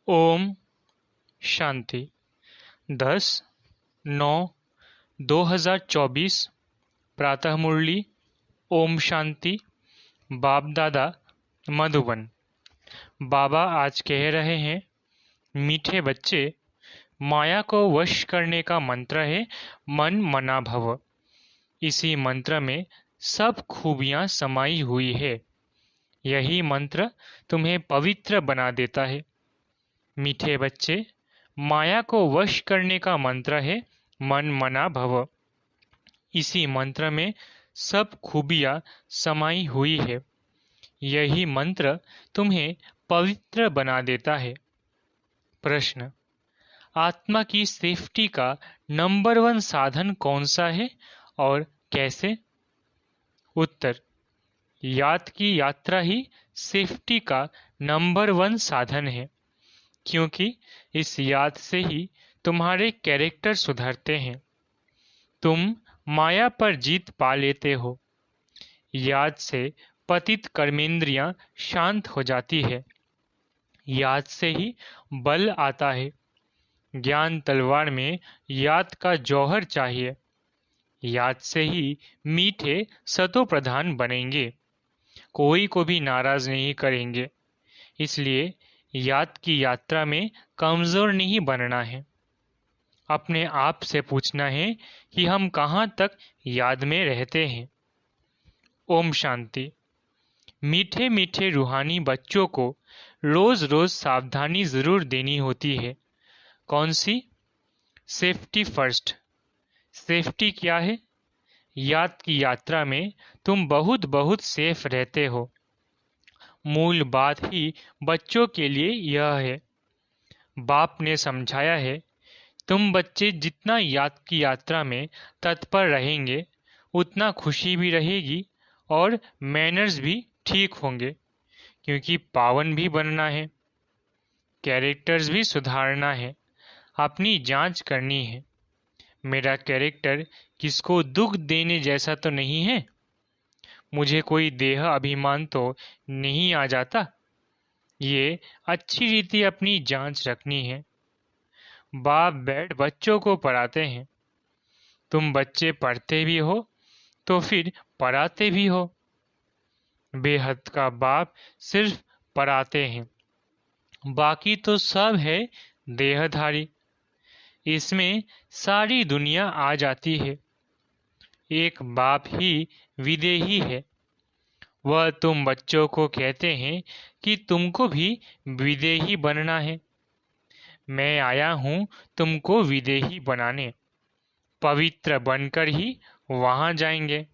ओम शांति। 10/9/2024 प्रातः मुरली। ओम शांति। बाप दादा मधुबन। बाबा आज कह रहे हैं, मीठे बच्चे, माया को वश करने का मंत्र है मन मना भव। इसी मंत्र में सब खूबियां समाई हुई है। यही मंत्र तुम्हें पवित्र बना देता है। मीठे बच्चे, माया को वश करने का मंत्र है मन मना भव। इसी मंत्र में सब खूबियां समाई हुई है। यही मंत्र तुम्हें पवित्र बना देता है। प्रश्न: आत्मा की सेफ्टी का नंबर 1 साधन कौन सा है और कैसे? उत्तर: याद की यात्रा ही सेफ्टी का नंबर 1 साधन है, क्योंकि इस याद से ही तुम्हारे कैरेक्टर सुधरते हैं। तुम माया पर जीत पा लेते हो। याद से पतित कर्मेंद्रियां शांत हो जाती है। याद से ही बल आता है। ज्ञान तलवार में याद का जौहर चाहिए। याद से ही मीठे सतो प्रधान बनेंगे। कोई को भी नाराज नहीं करेंगे। इसलिए याद की यात्रा में कमजोर नहीं बनना है। अपने आप से पूछना है कि हम कहाँ तक याद में रहते हैं। ओम शांति। मीठे मीठे रूहानी बच्चों को रोज रोज सावधानी जरूर देनी होती है। कौन सी? Safety first. सेफ्टी क्या है? याद की यात्रा में तुम बहुत बहुत सेफ रहते हो। मूल बात ही बच्चों के लिए यह है। बाप ने समझाया है, तुम बच्चे जितना याद की यात्रा में तत्पर रहेंगे, उतना खुशी भी रहेगी और मैनर्स भी ठीक होंगे, क्योंकि पावन भी बनना है, कैरेक्टर्स भी सुधारना है, अपनी जांच करनी है। मेरा कैरेक्टर किसको दुख देने जैसा तो नहीं है। मुझे कोई देह अभिमान तो नहीं आ जाता। ये अच्छी रीति अपनी जांच रखनी है। बाप बैठ बच्चों को पढ़ाते हैं। तुम बच्चे पढ़ते भी हो तो फिर पढ़ाते भी हो। बेहद का बाप सिर्फ पढ़ाते हैं, बाकी तो सब है देहधारी। इसमें सारी दुनिया आ जाती है। एक बाप ही विदेही है। वह तुम बच्चों को कहते हैं कि तुमको भी विदेही बनना है। मैं आया हूं तुमको विदेही बनाने। पवित्र बनकर ही वहां जाएंगे।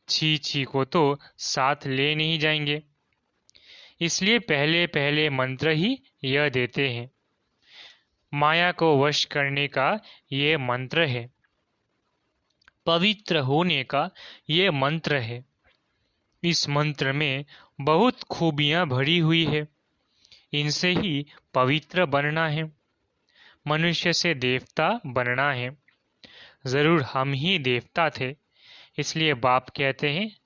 छी छी को तो साथ ले नहीं जाएंगे। इसलिए पहले पहले मंत्र ही यह देते हैं। माया को वश करने का ये मंत्र है। पवित्र होने का ये मंत्र है। इस मंत्र में बहुत खूबियां भरी हुई है। इनसे ही पवित्र बनना है। मनुष्य से देवता बनना है। जरूर हम ही देवता थे। इसलिए बाप कहते हैं,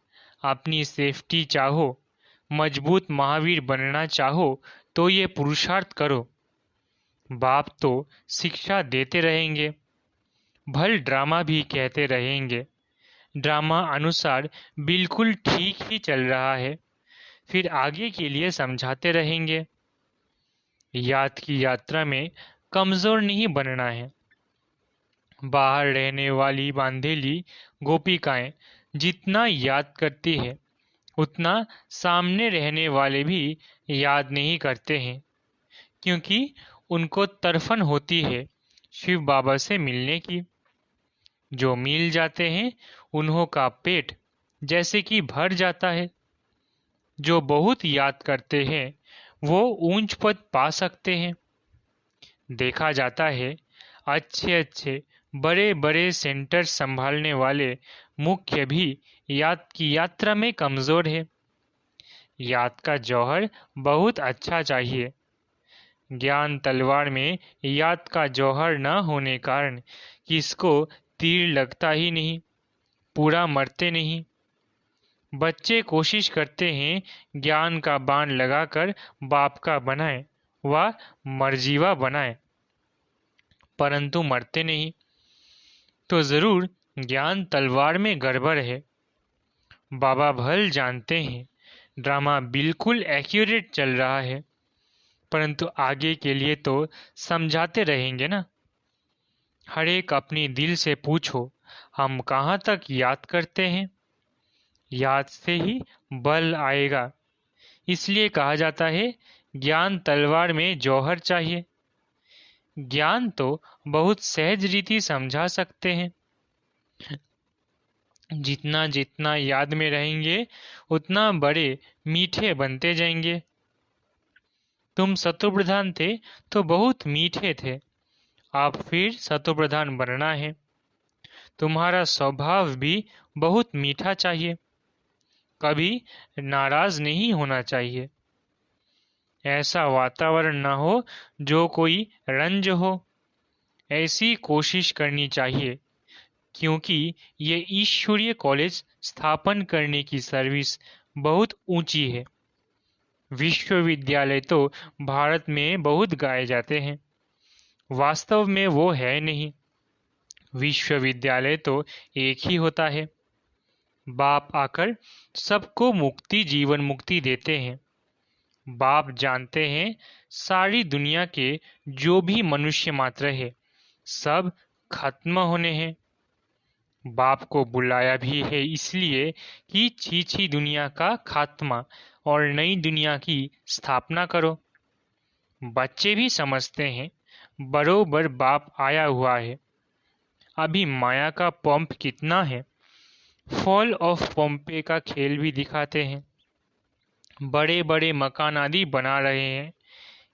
अपनी सेफ्टी चाहो, मजबूत महावीर बनना चाहो तो ये पुरुषार्थ करो। बाप तो शिक्षा देते रहेंगे, भल ड्रामा भी कहते रहेंगे। ड्रामा अनुसार बिल्कुल ठीक ही चल रहा है, फिर आगे के लिए समझाते रहेंगे। याद की यात्रा में कमजोर नहीं बनना है। बाहर रहने वाली बांधेली गोपिकाएं जितना याद करती है, उतना सामने रहने वाले भी याद नहीं करते हैं, क्योंकि उनको तरफन होती है शिव बाबा से मिलने की। जो मिल जाते हैं उन्हों का पेट जैसे कि भर जाता है। जो बहुत याद करते हैं वो ऊंच पद पा सकते हैं। देखा जाता है अच्छे अच्छे बड़े बड़े सेंटर संभालने वाले मुख्य भी याद की यात्रा में कमजोर है। याद का जौहर बहुत अच्छा चाहिए। ज्ञान तलवार में याद का जौहर न होने कारण किसको तीर लगता ही नहीं, पूरा मरते नहीं। बच्चे कोशिश करते हैं ज्ञान का बाण लगाकर बाप का बनाएं व मर्जीवा बनाए, परंतु मरते नहीं। तो जरूर ज्ञान तलवार में गड़बड़ है। बाबा भल जानते हैं ड्रामा बिल्कुल एक्यूरेट चल रहा है, परंतु आगे के लिए तो समझाते रहेंगे ना। हर एक अपनी दिल से पूछो, हम कहाँ तक याद करते हैं? याद से ही बल आएगा। इसलिए कहा जाता है ज्ञान तलवार में जौहर चाहिए। ज्ञान तो बहुत सहज रीति समझा सकते हैं। जितना जितना याद में रहेंगे उतना बड़े मीठे बनते जाएंगे। तुम शत्रुप्रधान थे तो बहुत मीठे थे, आप फिर शत्रुप्रधान बनना है। तुम्हारा स्वभाव भी बहुत मीठा चाहिए, कभी नाराज नहीं होना चाहिए। ऐसा वातावरण न हो जो कोई रंज हो, ऐसी कोशिश करनी चाहिए, क्योंकि ये ईश्वरीय कॉलेज स्थापन करने की सर्विस बहुत ऊंची है। विश्वविद्यालय तो भारत में बहुत गाए जाते हैं, वास्तव में वो है नहीं। विश्वविद्यालय तो एक ही होता है। बाप आकर सबको मुक्ति, जीवन मुक्ति देते हैं। बाप जानते हैं सारी दुनिया के जो भी मनुष्य मात्र है सब खत्म होने हैं। बाप को बुलाया भी है इसलिए कि छीछी दुनिया का खात्मा और नई दुनिया की स्थापना करो। बच्चे भी समझते हैं बरोबर बाप आया हुआ है। अभी माया का पंप कितना है, फॉल ऑफ पोम्पे का खेल भी दिखाते हैं। बड़े बड़े मकान आदि बना रहे हैं,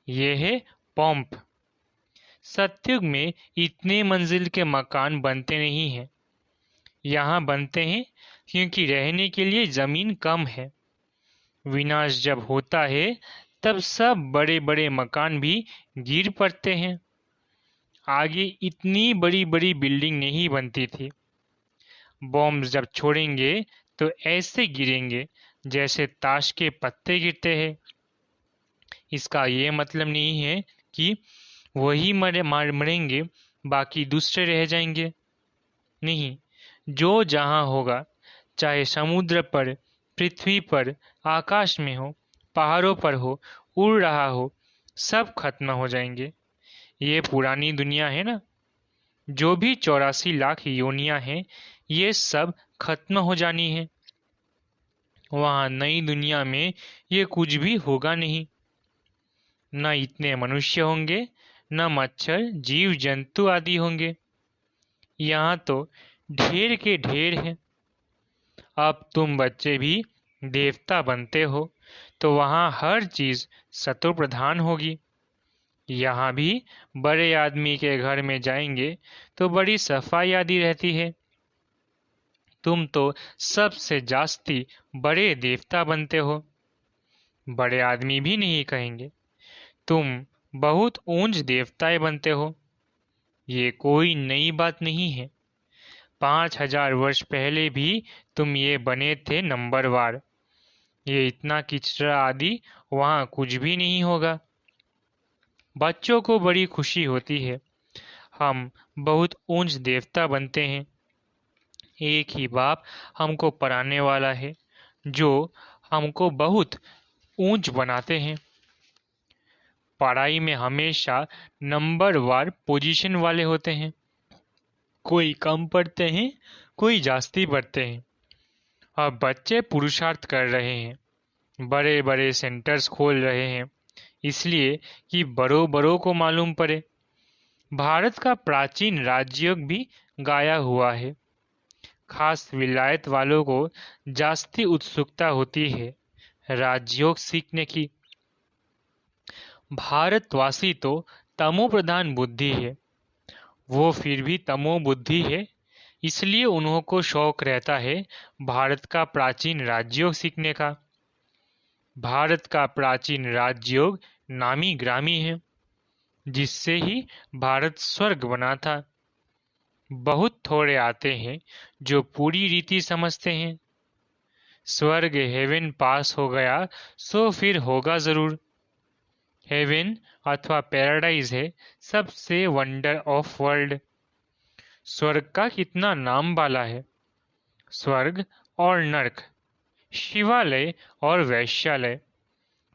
ये है पंप। सतयुग में इतने मंजिल के मकान बनते नहीं हैं, यहाँ बनते हैं क्योंकि रहने के लिए जमीन कम है। विनाश जब होता है तब सब बड़े बड़े मकान भी गिर पड़ते हैं। आगे इतनी बड़ी बड़ी बिल्डिंग नहीं बनती थी। बॉम्ब जब छोड़ेंगे तो ऐसे गिरेंगे जैसे ताश के पत्ते गिरते हैं। इसका ये मतलब नहीं है कि वही मरेंगे बाकी दूसरे रह जाएंगे। नहीं, जो जहां होगा, चाहे समुद्र पर, पृथ्वी पर, आकाश में हो, पहाड़ों पर हो, उड़ रहा हो, सब खत्म हो जाएंगे। ये पुरानी दुनिया है ना, जो भी 84 लाख योनियां हैं ये सब खत्म हो जानी है। वहां नई दुनिया में ये कुछ भी होगा नहीं। न इतने मनुष्य होंगे, न मच्छर, जीव जंतु आदि होंगे। यहाँ तो ढेर के ढेर हैं। अब तुम बच्चे भी देवता बनते हो तो वहाँ हर चीज शत्रु प्रधान होगी। यहाँ भी बड़े आदमी के घर में जाएंगे तो बड़ी सफाई आदि रहती है। तुम तो सबसे जास्ती बड़े देवता बनते हो। बड़े आदमी भी नहीं कहेंगे, तुम बहुत ऊंच देवताएं बनते हो। ये कोई नई बात नहीं है। 5000 वर्ष पहले भी तुम ये बने थे नंबरवार। ये इतना किचरा आदि वहाँ कुछ भी नहीं होगा। बच्चों को बड़ी खुशी होती है, हम बहुत ऊंच देवता बनते हैं। एक ही बाप हमको पढ़ाने वाला है जो हमको बहुत ऊंच बनाते हैं। पढ़ाई में हमेशा नंबरवार पोजीशन वाले होते हैं। कोई कम पढ़ते हैं, कोई जास्ती पढ़ते हैं। अब बच्चे पुरुषार्थ कर रहे हैं, बड़े बड़े सेंटर्स खोल रहे हैं, इसलिए कि बड़ों बड़ों को मालूम पड़े। भारत का प्राचीन राजयोग भी गाया हुआ है। खास विलायत वालों को जास्ती उत्सुकता होती है राजयोग सीखने की। भारतवासी तो तमो प्रधान बुद्धि है, वो फिर भी तमो बुद्धि है, इसलिए उन्हों को शौक रहता है भारत का प्राचीन राजयोग सीखने का। भारत का प्राचीन राजयोग नामी ग्रामी है, जिससे ही भारत स्वर्ग बना था। बहुत थोड़े आते हैं जो पूरी रीति समझते हैं। स्वर्ग हेवन पास हो गया सो फिर होगा जरूर। हेवन अथवा पैराडाइज है सबसे वंडर ऑफ वर्ल्ड। स्वर्ग का कितना नाम वाला है। स्वर्ग और नरक, शिवालय और वैश्यालय।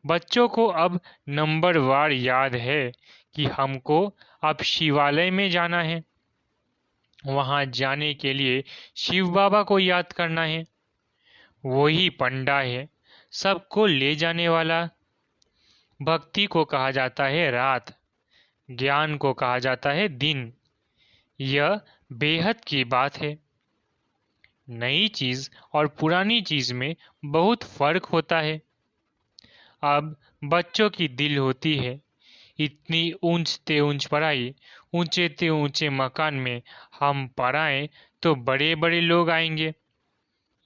बच्चों को अब नंबरवार याद है कि हमको अब शिवालय में जाना है। वहां जाने के लिए शिव बाबा को याद करना है। वही पंडा है सबको ले जाने वाला। भक्ति को कहा जाता है रात, ज्ञान को कहा जाता है दिन। यह बेहद की बात है। नई चीज और पुरानी चीज में बहुत फर्क होता है। अब बच्चों की दिल होती है इतनी ऊंच ते ऊंच पढ़ाई, ऊंचे ते ऊंचे मकान में हम पढ़ाएं तो बड़े बड़े लोग आएंगे।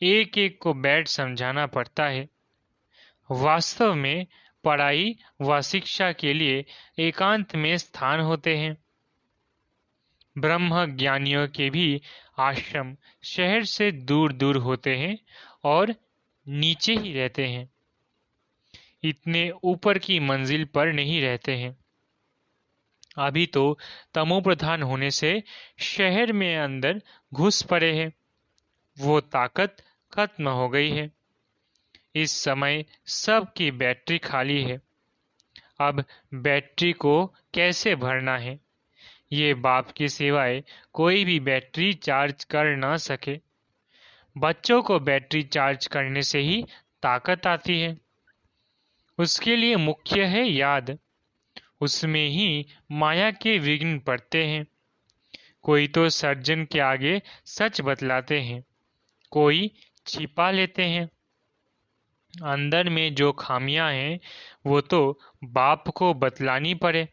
एक एक को बैठ समझाना पड़ता है। वास्तव में पढ़ाई व शिक्षा के लिए एकांत में स्थान होते हैं। ब्रह्म ज्ञानियों के भी आश्रम शहर से दूर दूर होते हैं और नीचे ही रहते हैं, इतने ऊपर की मंजिल पर नहीं रहते हैं। अभी तो तमो प्रधान होने से शहर में अंदर घुस पड़े हैं। वो ताकत खत्म हो गई है। इस समय सबकी बैटरी खाली है। अब बैटरी को कैसे भरना है, ये बाप के सिवाय कोई भी बैटरी चार्ज कर ना सके। बच्चों को बैटरी चार्ज करने से ही ताकत आती है। उसके लिए मुख्य है याद। उसमें ही माया के विघ्न पड़ते हैं। कोई तो सर्जन के आगे सच बतलाते हैं, कोई छिपा लेते हैं। अंदर में जो खामियां हैं वो तो बाप को बतलानी पड़े।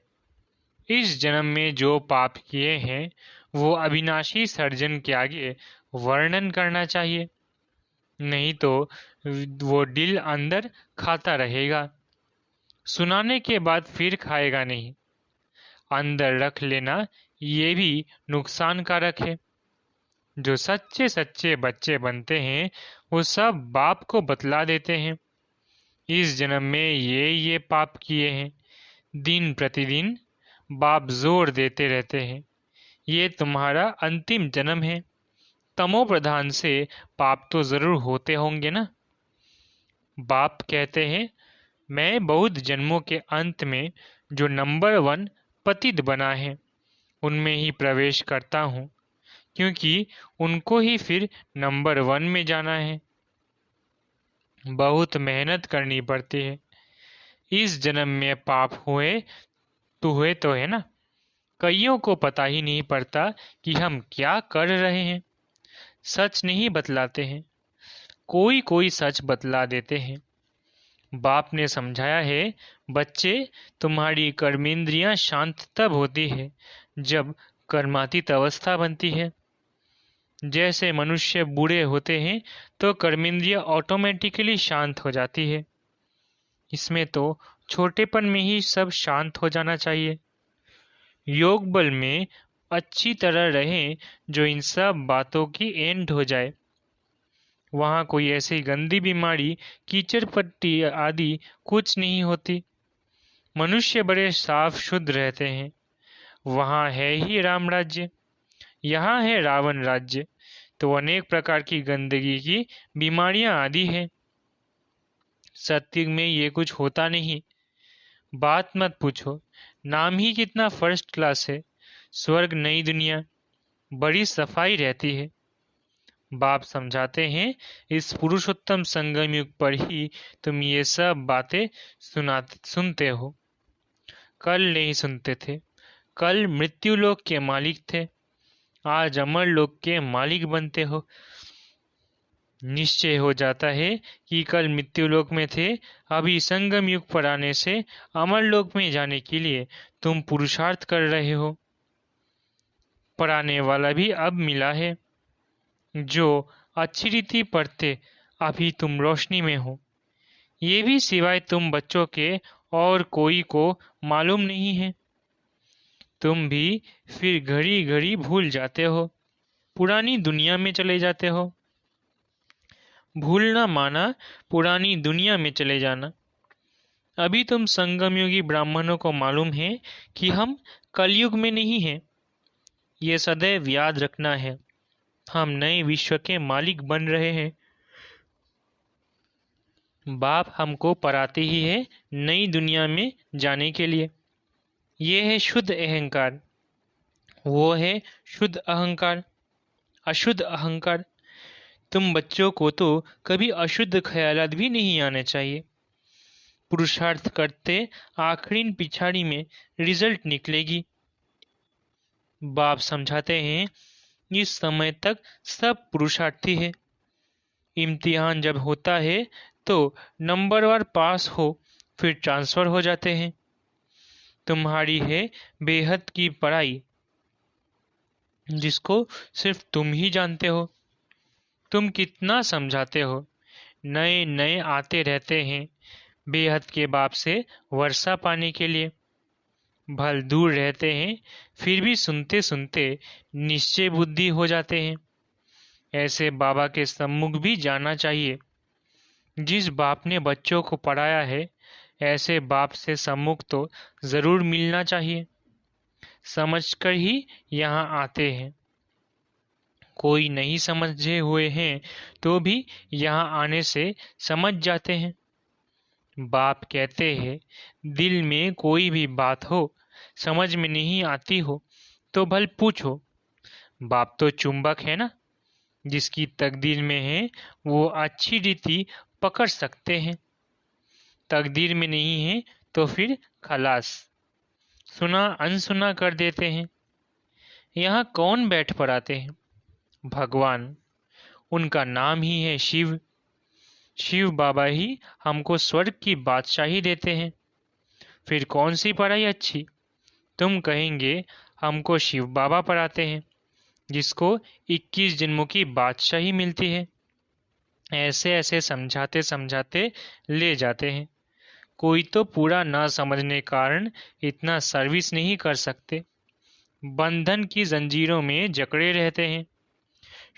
इस जन्म में जो पाप किए हैं वो अविनाशी सर्जन के आगे वर्णन करना चाहिए, नहीं तो वो दिल अंदर खाता रहेगा। सुनाने के बाद फिर खाएगा नहीं। अंदर रख लेना ये भी नुकसान कारक है। जो सच्चे सच्चे बच्चे बनते हैं वो सब बाप को बतला देते हैं, इस जन्म में ये पाप किए हैं। दिन प्रतिदिन बाप जोर देते रहते हैं, ये तुम्हारा अंतिम जन्म है। तमो प्रधान से पाप तो जरूर होते होंगे ना। बाप कहते हैं मैं बहुत जन्मों के अंत में जो नंबर 1 पतित बना है उनमें ही प्रवेश करता हूँ, क्योंकि उनको ही फिर नंबर 1 में जाना है। बहुत मेहनत करनी पड़ती है। इस जन्म में पाप हुए तो है ना। कईयों को पता ही नहीं पड़ता कि हम क्या कर रहे हैं। सच नहीं बतलाते हैं, कोई कोई सच बतला देते हैं। बाप ने समझाया है बच्चे, तुम्हारी कर्मेंद्रियां शांत तब होती है जब कर्मातीत अवस्था बनती है। जैसे मनुष्य बूढ़े होते हैं तो कर्मेंद्रियां ऑटोमेटिकली शांत हो जाती है। इसमें तो छोटेपन में ही सब शांत हो जाना चाहिए। योग बल में अच्छी तरह रहें जो इन सब बातों की एंड हो जाए। वहां कोई ऐसी गंदी बीमारी, कीचड़ पट्टी आदि कुछ नहीं होती। मनुष्य बड़े साफ शुद्ध रहते हैं। वहां है ही राम राज्य, यहाँ है रावण राज्य। तो अनेक प्रकार की गंदगी की बीमारियां आदि हैं। सत्युग में ये कुछ होता नहीं। बात मत पूछो, नाम ही कितना फर्स्ट क्लास है। स्वर्ग नई दुनिया, बड़ी सफाई रहती है। बाप समझाते हैं इस पुरुषोत्तम संगम युग पर ही तुम ये सब बातें सुनते हो। कल नहीं सुनते थे। कल मृत्यु लोक के मालिक थे, आज अमर लोक के मालिक बनते हो। निश्चय हो जाता है कि कल मृत्यु लोक में थे, अभी संगम युग पर आने से अमर लोक में जाने के लिए तुम पुरुषार्थ कर रहे हो। पढ़ाने वाला भी अब मिला है, जो अच्छी रीति पढ़ते अभी तुम रोशनी में हो। ये भी सिवाय तुम बच्चों के और कोई को मालूम नहीं है। तुम भी फिर घड़ी घड़ी भूल जाते हो, पुरानी दुनिया में चले जाते हो। भूलना माना पुरानी दुनिया में चले जाना। अभी तुम संगम योगी ब्राह्मणों को मालूम है कि हम कलयुग में नहीं हैं। ये सदैव याद रखना है। हम नए विश्व के मालिक बन रहे हैं। बाप हमको पढ़ाते ही है नई दुनिया में जाने के लिए। ये है शुद्ध अहंकार, वो है शुद्ध अहंकार, अशुद्ध अहंकार। तुम बच्चों को तो कभी अशुद्ध ख्यालात भी नहीं आने चाहिए। पुरुषार्थ करते आखिरी पिछाड़ी में रिजल्ट निकलेगी। बाप समझाते हैं इस समय तक सब पुरुषार्थी है। इम्तिहान जब होता है तो नंबरवार पास हो फिर ट्रांसफर हो जाते हैं। तुम्हारी है बेहद की पढ़ाई, जिसको सिर्फ तुम ही जानते हो। तुम कितना समझाते हो, नए नए आते रहते हैं बेहद के बाप से वर्षा पाने के लिए। भल दूर रहते हैं फिर भी सुनते सुनते निश्चय बुद्धि हो जाते हैं। ऐसे बाबा के सम्मुख भी जाना चाहिए। जिस बाप ने बच्चों को पढ़ाया है ऐसे बाप से सम्मुख तो जरूर मिलना चाहिए। समझकर ही यहाँ आते हैं। कोई नहीं समझे हुए हैं तो भी यहाँ आने से समझ जाते हैं। बाप कहते हैं दिल में कोई भी बात हो समझ में नहीं आती हो तो भल पूछो। बाप तो चुंबक है ना, जिसकी तकदीर में है वो अच्छी रीति पकड़ सकते हैं। तकदीर में नहीं है तो फिर खलास, सुना अनसुना कर देते हैं। यहाँ कौन बैठ पड़ाते हैं? भगवान। उनका नाम ही है शिव। शिव बाबा ही हमको स्वर्ग की बादशाही देते हैं। फिर कौन सी पढ़ाई अच्छी? तुम कहेंगे हमको शिव बाबा पढ़ाते हैं, जिसको 21 जन्मों की बादशाही मिलती है। ऐसे ऐसे समझाते समझाते ले जाते हैं। कोई तो पूरा ना समझने कारण इतना सर्विस नहीं कर सकते। बंधन की जंजीरों में जकड़े रहते हैं।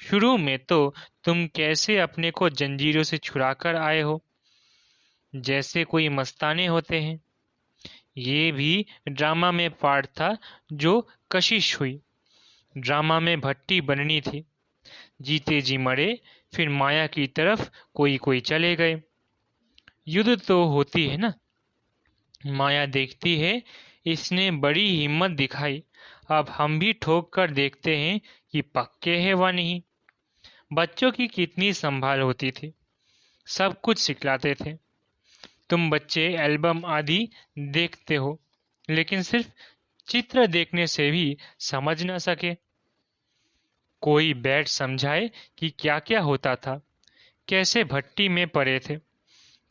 शुरू में तो तुम कैसे अपने को जंजीरों से छुड़ाकर आए हो, जैसे कोई मस्ताने होते हैं। ये भी ड्रामा में पार्ट था जो कशिश हुई। ड्रामा में भट्टी बननी थी। जीते जी मरे, फिर माया की तरफ कोई कोई चले गए। युद्ध तो होती है ना। माया देखती है इसने बड़ी हिम्मत दिखाई, अब हम भी ठोक कर देखते हैं कि पक्के हैं व नहीं। बच्चों की कितनी संभाल होती थी, सब कुछ सिखलाते थे। तुम बच्चे एल्बम आदि देखते हो, लेकिन सिर्फ चित्र देखने से भी समझ न सके। कोई बैठ समझाए कि क्या क्या होता था, कैसे भट्टी में पड़े थे,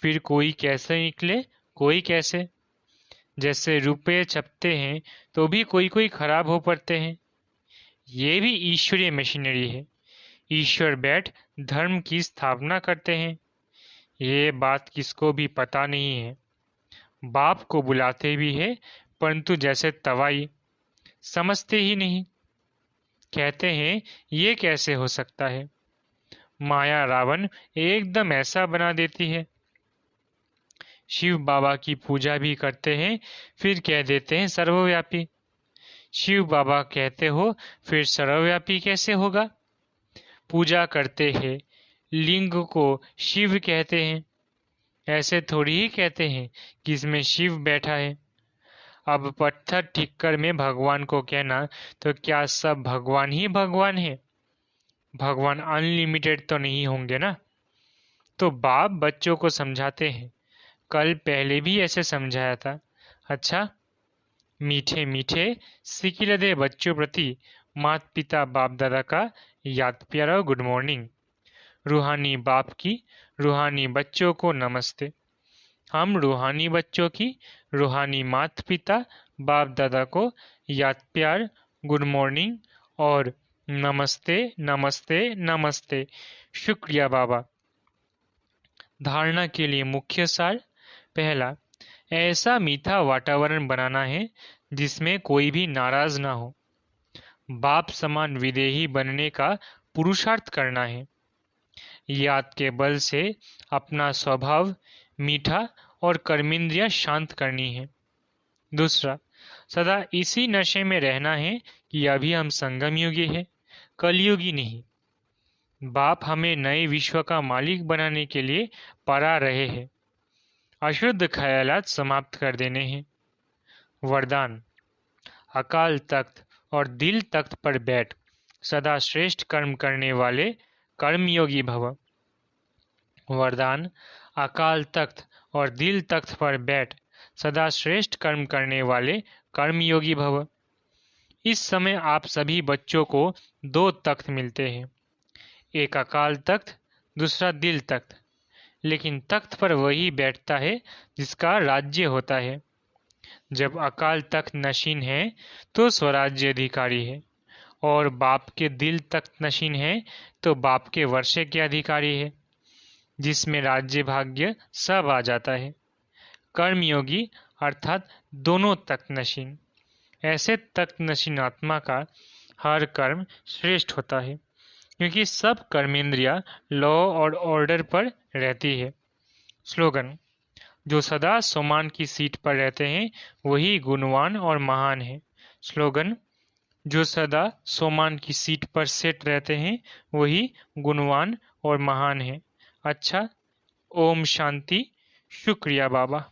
फिर कोई कैसे निकले, कोई कैसे। जैसे रुपये छपते हैं तो भी कोई कोई खराब हो पड़ते हैं। ये भी ईश्वरीय मशीनरी है। ईश्वर बैठ धर्म की स्थापना करते हैं। ये बात किसको भी पता नहीं है। बाप को बुलाते भी है, परंतु जैसे तवाई समझते ही नहीं। कहते हैं ये कैसे हो सकता है। माया रावण एकदम ऐसा बना देती है। शिव बाबा की पूजा भी करते हैं, फिर कह देते हैं सर्वव्यापी। शिव बाबा कहते हो, फिर सर्वव्यापी कैसे होगा? पूजा करते हैं, लिंग को शिव कहते हैं। ऐसे थोड़ी ही कहते हैं कि इसमें शिव बैठा है। अब पत्थर ठिक्कर में भगवान को कहना, तो क्या सब भगवान ही भगवान है? भगवान अनलिमिटेड तो नहीं होंगे ना। तो बाप बच्चों को समझाते हैं। कल पहले भी ऐसे समझाया था। अच्छा, मीठे मीठे सिकिलदे बच्चों प्रति माता पिता बाप दादा का याद प्यारा गुड मॉर्निंग। रूहानी बाप की रूहानी बच्चों को नमस्ते। हम रूहानी बच्चों की रूहानी माता पिता बाप दादा को याद प्यार गुड मॉर्निंग और नमस्ते नमस्ते नमस्ते। शुक्रिया बाबा। धारणा के लिए मुख्य सार। पहला, ऐसा मीठा वातावरण बनाना है जिसमें कोई भी नाराज ना हो। बाप समान विदेही बनने का पुरुषार्थ करना है। याद के बल से अपना स्वभाव मीठा और कर्मेंद्रियां शांत करनी है। दूसरा, सदा इसी नशे में रहना है कि अभी हम संगम युगी है, कलयुगी नहीं। बाप हमें नए विश्व का मालिक बनाने के लिए पढ़ा रहे हैं। अशुद्ध ख्यालात समाप्त कर देने हैं। वरदान: अकाल तख्त और दिल तख्त पर बैठ सदा श्रेष्ठ कर्म करने वाले कर्मयोगी भव। वरदान: अकाल तख्त और दिल तख्त पर बैठ सदा श्रेष्ठ कर्म करने वाले कर्मयोगी भव। इस समय आप सभी बच्चों को दो तख्त मिलते हैं, एक अकाल तख्त, दूसरा दिल तख्त। लेकिन तख्त पर वही बैठता है जिसका राज्य होता है। जब अकाल तख्त नशीन है तो स्वराज्य अधिकारी है, और बाप के दिल तख्त नशीन है तो बाप के वर्षे के अधिकारी है, जिसमें राज्य भाग्य सब आ जाता है। कर्मयोगी अर्थात दोनों तख्त नशीन। ऐसे तख्त नशीन आत्मा का हर कर्म श्रेष्ठ होता है, क्योंकि सब कर्मेंद्रियां लॉ और ऑर्डर पर रहती है। स्लोगन: जो सदा सोमान की सीट पर रहते हैं वही गुणवान और महान है। स्लोगन: जो सदा सोमान की सीट पर सेट रहते हैं वही गुणवान और महान है। अच्छा, ओम शांति। शुक्रिया बाबा।